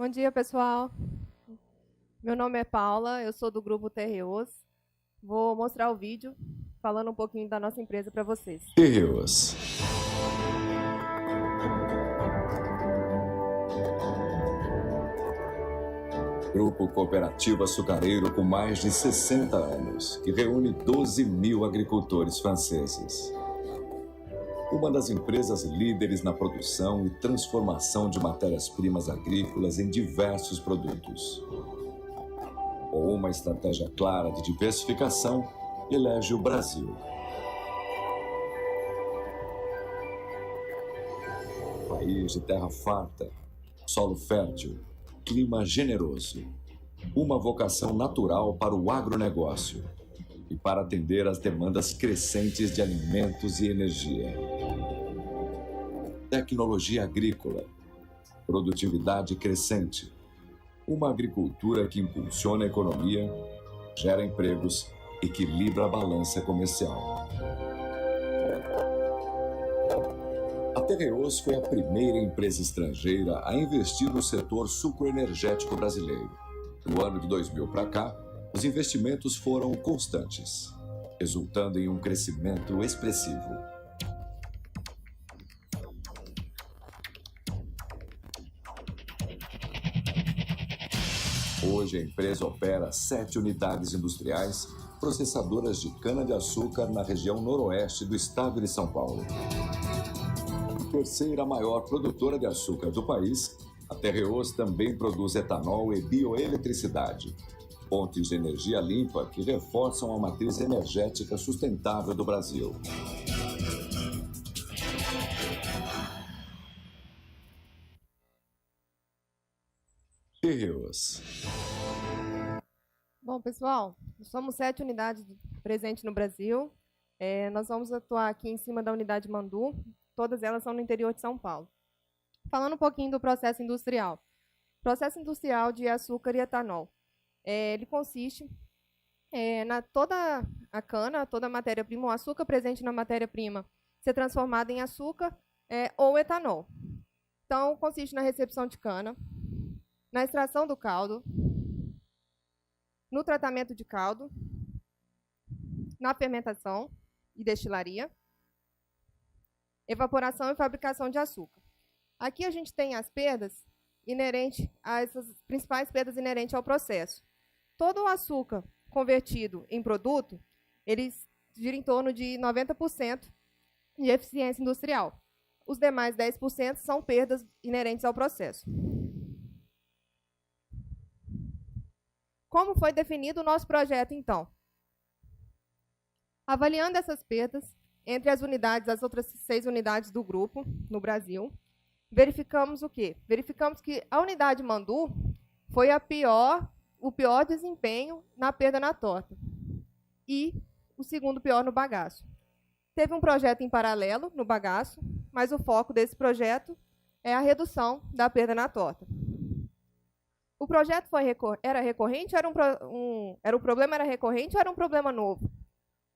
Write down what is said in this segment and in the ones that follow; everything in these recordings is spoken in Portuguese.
Bom dia, pessoal. Meu nome é Paula, eu sou do grupo TROs. Vou mostrar o vídeo falando um pouquinho da nossa empresa para vocês. TROs. Grupo cooperativo açucareiro com mais de 60 anos, que reúne 12 mil agricultores franceses. Uma das empresas líderes na produção e transformação de matérias-primas agrícolas em diversos produtos. Com uma estratégia clara de diversificação, elege o Brasil. País de terra farta, solo fértil, clima generoso, uma vocação natural para o agronegócio e para atender às demandas crescentes de alimentos e energia. Tecnologia agrícola, produtividade crescente, uma agricultura que impulsiona a economia, gera empregos, equilibra a balança comercial. A TROs foi a primeira empresa estrangeira a investir no setor sucroenergético brasileiro. No ano de 2000 para cá, os investimentos foram constantes, resultando em um crescimento expressivo. Hoje a empresa opera 7 unidades industriais processadoras de cana-de-açúcar na região noroeste do estado de São Paulo. Terceira maior produtora de açúcar do país, a TROs também produz etanol e bioeletricidade, fontes de energia limpa que reforçam a matriz energética sustentável do Brasil. TROs. Bom, pessoal, somos 7 unidades presentes no Brasil. Nós vamos atuar aqui em cima da unidade Mandu. Todas elas são no interior de São Paulo. Falando um pouquinho do processo industrial. Processo industrial de açúcar e etanol. Ele consiste toda a cana, toda a matéria-prima, o açúcar presente na matéria-prima, ser transformado em açúcar ou etanol. Então, consiste na recepção de cana, na extração do caldo, no tratamento de caldo, na fermentação e destilaria, evaporação e fabricação de açúcar. Aqui a gente tem as perdas inerentes a essas principais perdas inerentes ao processo. Todo o açúcar convertido em produto, ele gira em torno de 90% de eficiência industrial. Os demais 10% são perdas inerentes ao processo. Como foi definido o nosso projeto, então? Avaliando essas perdas entre as unidades, as outras 6 unidades do grupo no Brasil, verificamos o quê? Verificamos que a unidade Mandu foi o pior desempenho na perda na torta e o segundo pior no bagaço. Teve um projeto em paralelo no bagaço, mas o foco desse projeto é a redução da perda na torta. O projeto era recorrente? O problema era recorrente ou era um problema novo?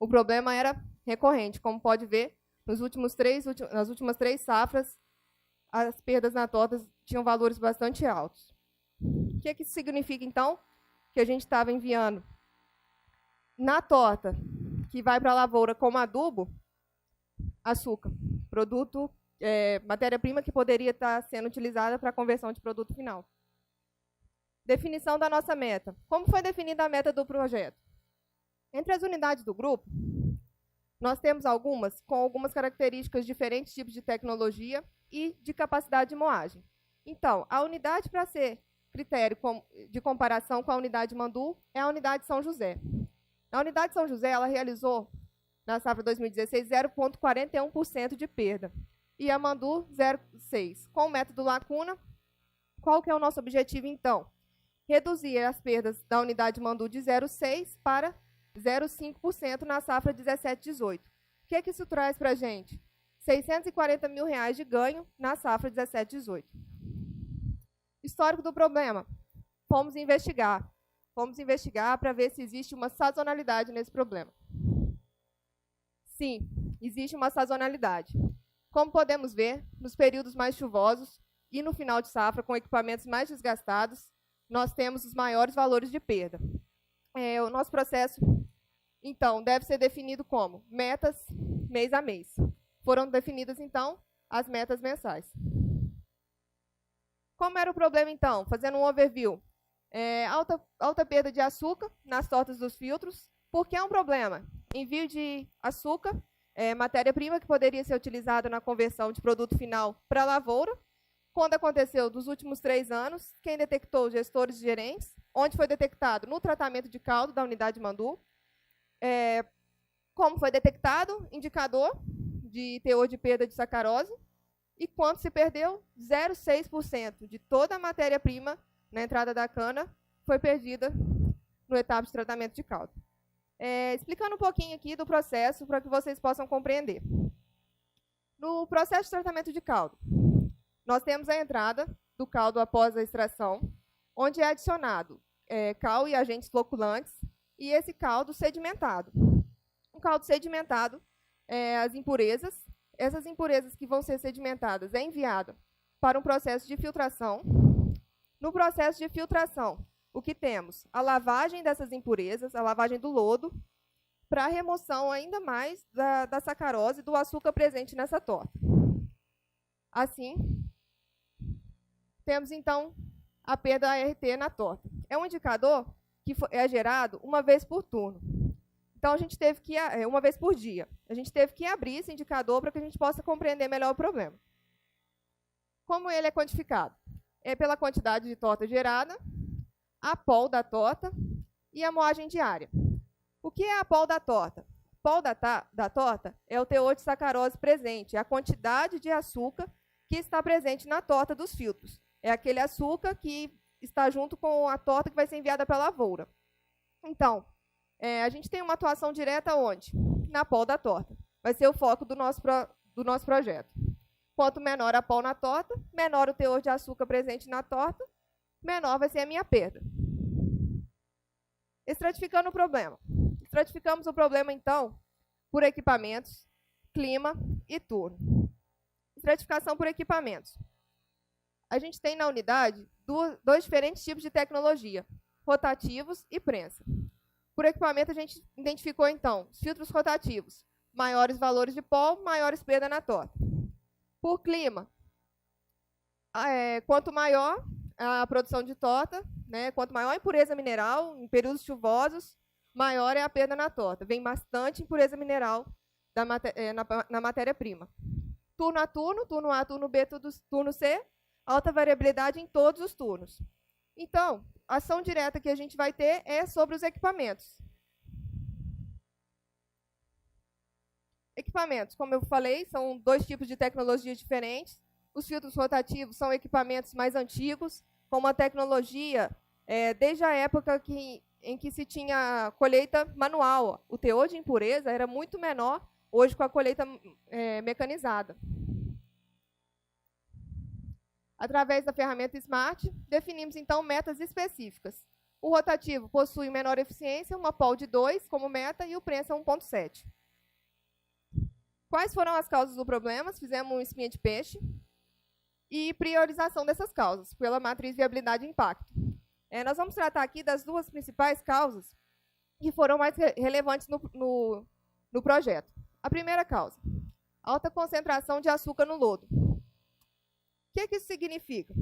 O problema era recorrente. Como pode ver, nas últimas 3 safras, as perdas na torta tinham valores bastante altos. O que isso significa, então? Que a gente estava enviando na torta, que vai para a lavoura como adubo, açúcar, produto, matéria-prima que poderia estar sendo utilizada para a conversão de produto final. Definição da nossa meta. Como foi definida a meta do projeto? Entre as unidades do grupo, nós temos algumas com algumas características, diferentes tipos de tecnologia e de capacidade de moagem. Então, a unidade para ser critério de comparação com a unidade Mandu é a unidade São José. A unidade São José, ela realizou, na safra 2016, 0,41% de perda. E a Mandu, 0,6%. Com o método Lacuna, qual que é o nosso objetivo, então? Reduzir as perdas da unidade Mandu de 0,6% para 0,5% na safra 17-18. O que isso traz para a gente? R$640 mil de ganho na safra 17-18. Histórico do problema. Fomos investigar para ver se existe uma sazonalidade nesse problema. Sim, existe uma sazonalidade. Como podemos ver, nos períodos mais chuvosos, e no final de safra, com equipamentos mais desgastados, nós temos os maiores valores de perda. O nosso processo, então, deve ser definido como metas mês a mês. Foram definidas, então, as metas mensais. Como era o problema, então? Fazendo um overview. Alta perda de açúcar nas tortas dos filtros. Por que é um problema? Envio de açúcar, matéria-prima que poderia ser utilizada na conversão de produto final para a lavoura. Quando aconteceu dos últimos 3 anos, quem detectou? Gestores e gerentes. Onde foi detectado? No tratamento de caldo da unidade Mandu. Como foi detectado? Indicador de teor de perda de sacarose. E quanto se perdeu? 0,6% de toda a matéria-prima na entrada da cana foi perdida no etapa de tratamento de caldo. Explicando um pouquinho aqui do processo para que vocês possam compreender. No processo de tratamento de caldo, nós temos a entrada do caldo após a extração, onde é adicionado cal e agentes floculantes, e esse caldo sedimentado. Um caldo sedimentado, as impurezas, essas impurezas que vão ser sedimentadas é enviada para um processo de filtração. No processo de filtração, o que temos? A lavagem dessas impurezas, a lavagem do lodo, para a remoção ainda mais da sacarose, do açúcar presente nessa torta. Assim, temos, então, a perda ART na torta. É um indicador que é gerado uma vez por turno. Então, a gente teve que, uma vez por dia, a gente teve que abrir esse indicador para que a gente possa compreender melhor o problema. Como ele é quantificado? É pela quantidade de torta gerada, a POL da torta e a moagem diária. O que é a POL da torta? POL da torta é o teor de sacarose presente, é a quantidade de açúcar que está presente na torta dos filtros. É aquele açúcar que está junto com a torta que vai ser enviada para a lavoura. Então, a gente tem uma atuação direta onde? Na POL da torta. Vai ser o foco do nosso projeto. Quanto menor a POL na torta, menor o teor de açúcar presente na torta, menor vai ser a minha perda. Estratificando o problema. Estratificamos o problema, então, por equipamentos, clima e turno. Estratificação por equipamentos. A gente tem na unidade dois diferentes tipos de tecnologia, rotativos e prensa. Por equipamento, a gente identificou, então, os filtros rotativos, maiores valores de POL, maiores perda na torta. Por clima, quanto maior a produção de torta, quanto maior a impureza mineral, em períodos chuvosos, maior é a perda na torta. Vem bastante impureza mineral na matéria-prima. Turno a, turno B, turno C, alta variabilidade em todos os turnos. Então, a ação direta que a gente vai ter é sobre os equipamentos. Equipamentos, como eu falei, são 2 tipos de tecnologias diferentes. Os filtros rotativos são equipamentos mais antigos, com uma tecnologia desde a época em que se tinha colheita manual. O teor de impureza era muito menor hoje com a colheita mecanizada. Através da ferramenta Smart, definimos, então, metas específicas. O rotativo possui menor eficiência, uma POL de 2 como meta e o prensa 1,7. Quais foram as causas do problema? Fizemos uma espinha de peixe e priorização dessas causas, pela matriz viabilidade e impacto. Nós vamos tratar aqui das 2 principais causas que foram mais relevantes no projeto. A primeira causa, alta concentração de açúcar no lodo. O que isso significa?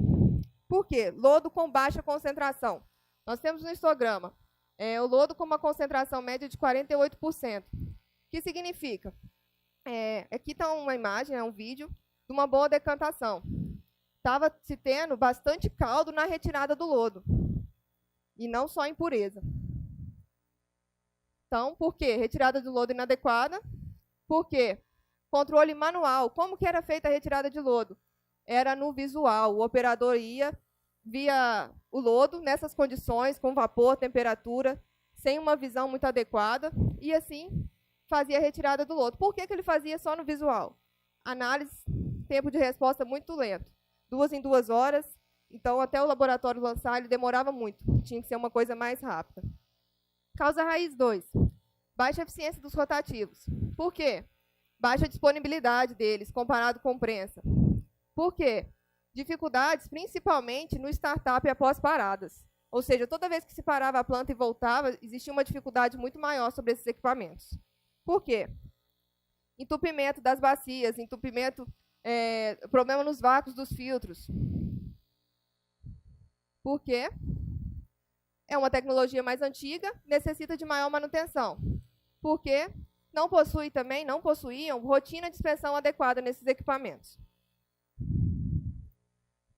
Por quê? Lodo com baixa concentração. Nós temos no histograma o lodo com uma concentração média de 48%. O que significa? Aqui está uma imagem, um vídeo, de uma boa decantação. Estava se tendo bastante caldo na retirada do lodo. E não só impureza. Então, por quê? Retirada do lodo inadequada. Por quê? Controle manual. Como que era feita a retirada de lodo? Era no visual. O operador ia via o lodo, nessas condições, com vapor, temperatura, sem uma visão muito adequada, e assim fazia a retirada do lodo. Por que ele fazia só no visual? Análise, tempo de resposta muito lento. 2 em 2 horas, então até o laboratório lançar ele demorava muito. Tinha que ser uma coisa mais rápida. Causa raiz 2. Baixa eficiência dos rotativos. Por quê? Baixa disponibilidade deles, comparado com prensa. Por quê? Dificuldades, principalmente no startup após paradas. Ou seja, toda vez que se parava a planta e voltava, existia uma dificuldade muito maior sobre esses equipamentos. Por quê? Entupimento das bacias, problema nos vácuos dos filtros. Por quê? É uma tecnologia mais antiga, necessita de maior manutenção. Por quê? Não possuíam rotina de inspeção adequada nesses equipamentos.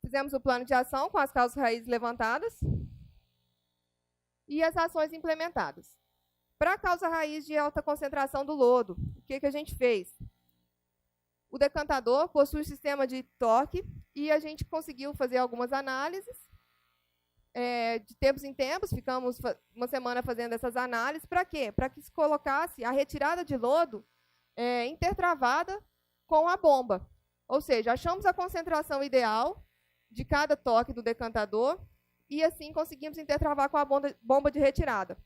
Fizemos o plano de ação com as causas raízes levantadas e as ações implementadas. Para a causa raiz de alta concentração do lodo, o que a gente fez? O decantador possui um sistema de torque e a gente conseguiu fazer algumas análises. De tempos em tempos, ficamos uma semana fazendo essas análises. Para quê? Para que se colocasse a retirada de lodo intertravada com a bomba. Ou seja, achamos a concentração ideal de cada toque do decantador e assim conseguimos intertravar com a bomba de retirada.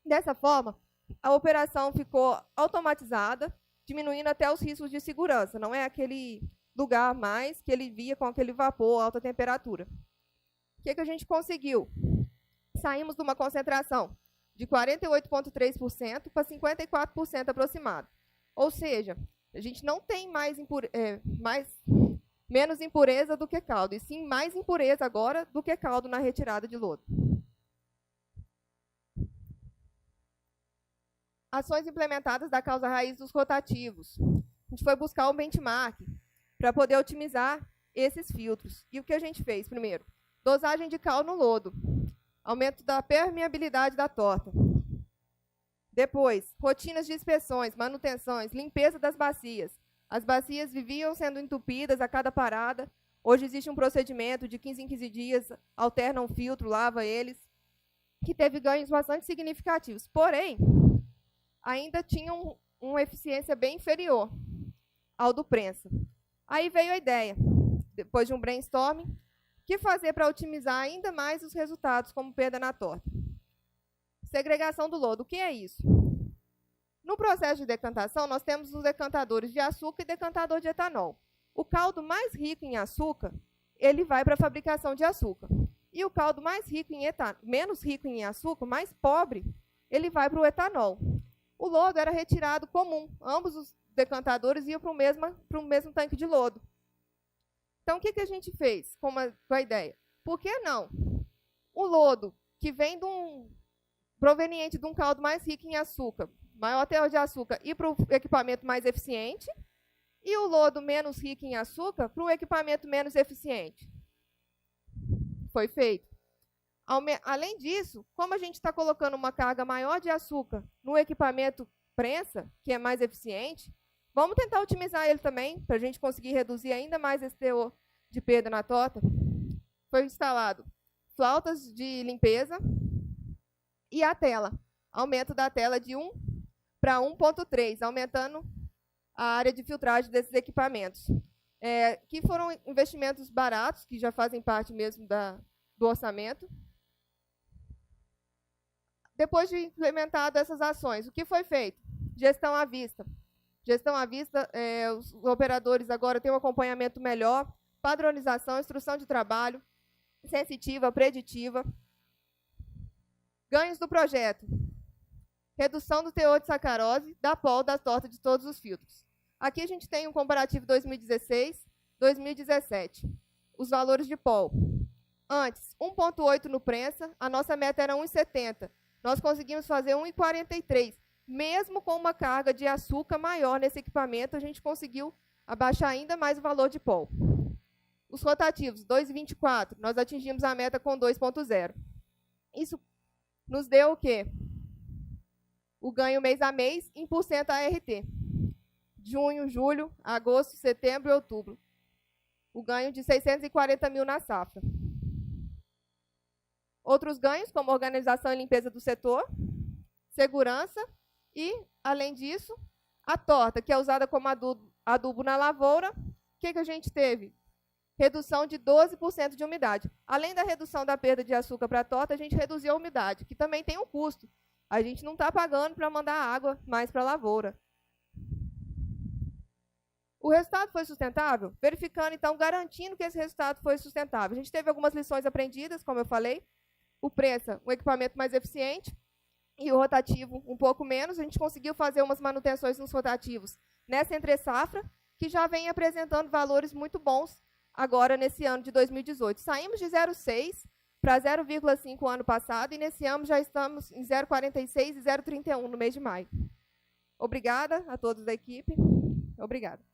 Dessa forma, a operação ficou automatizada, diminuindo até os riscos de segurança. Não é aquele lugar mais que ele via com aquele vapor, alta temperatura. O que a gente conseguiu? Saímos de uma concentração de 48,3% para 54% aproximado. Ou seja, a gente não tem menos impureza do que caldo, e sim mais impureza agora do que caldo na retirada de lodo. Ações implementadas da causa raiz dos rotativos. A gente foi buscar um benchmark para poder otimizar esses filtros. E o que a gente fez? Primeiro, dosagem de cal no lodo, aumento da permeabilidade da torta. Depois, rotinas de inspeções, manutenções, limpeza das bacias. As bacias viviam sendo entupidas a cada parada. Hoje existe um procedimento de 15 em 15 dias, alterna um filtro, lava eles, que teve ganhos bastante significativos. Porém, ainda tinham uma eficiência bem inferior ao do prensa. Aí veio a ideia, depois de um brainstorming, o que fazer para otimizar ainda mais os resultados, como perda na torta. Segregação do lodo, o que é isso? No processo de decantação, nós temos os decantadores de açúcar e decantador de etanol. O caldo mais rico em açúcar, ele vai para a fabricação de açúcar. E o caldo menos rico em açúcar, mais pobre, ele vai para o etanol. O lodo era retirado comum. Ambos os decantadores iam para o mesmo tanque de lodo. Então, o que a gente fez com a ideia? Por que não? O lodo que vem proveniente de um caldo mais rico em açúcar, maior teor de açúcar, ir para o equipamento mais eficiente, e o lodo menos rico em açúcar para o equipamento menos eficiente. Foi feito. Além disso, como a gente está colocando uma carga maior de açúcar no equipamento prensa, que é mais eficiente, vamos tentar otimizar ele também, para a gente conseguir reduzir ainda mais esse teor de perda na torta. Foi instalado flautas de limpeza e a tela. Aumento da tela de 1 para 1,3, aumentando a área de filtragem desses equipamentos. Que foram investimentos baratos, que já fazem parte mesmo do orçamento. Depois de implementado essas ações, o que foi feito? Gestão à vista. Gestão à vista, os operadores agora têm um acompanhamento melhor, padronização, instrução de trabalho, sensitiva, preditiva. Ganhos do projeto. Redução do teor de sacarose da POL das tortas de todos os filtros. Aqui a gente tem um comparativo 2016, 2017. Os valores de POL. Antes, 1,8 no prensa, a nossa meta era 1,70. Nós conseguimos fazer 1,43. Mesmo com uma carga de açúcar maior nesse equipamento, a gente conseguiu abaixar ainda mais o valor de POL. Os rotativos, 2,24. Nós atingimos a meta com 2,0. Isso nos deu o quê? O ganho mês a mês em % ART. Junho, julho, agosto, setembro e outubro. O ganho de 640 mil na safra. Outros ganhos, como organização e limpeza do setor, segurança e, além disso, a torta, que é usada como adubo na lavoura. O que a gente teve? Redução de 12% de umidade. Além da redução da perda de açúcar para a torta, a gente reduziu a umidade, que também tem um custo. A gente não está pagando para mandar água mais para a lavoura. O resultado foi sustentável? Verificando, então, garantindo que esse resultado foi sustentável. A gente teve algumas lições aprendidas, como eu falei. O prensa, um equipamento mais eficiente, e o rotativo um pouco menos. A gente conseguiu fazer umas manutenções nos rotativos nessa entre-safra, que já vem apresentando valores muito bons agora nesse ano de 2018. Saímos de 0,6 para 0,5 ano passado, e nesse ano já estamos em 0,46 e 0,31 no mês de maio. Obrigada a todos da equipe. Obrigada.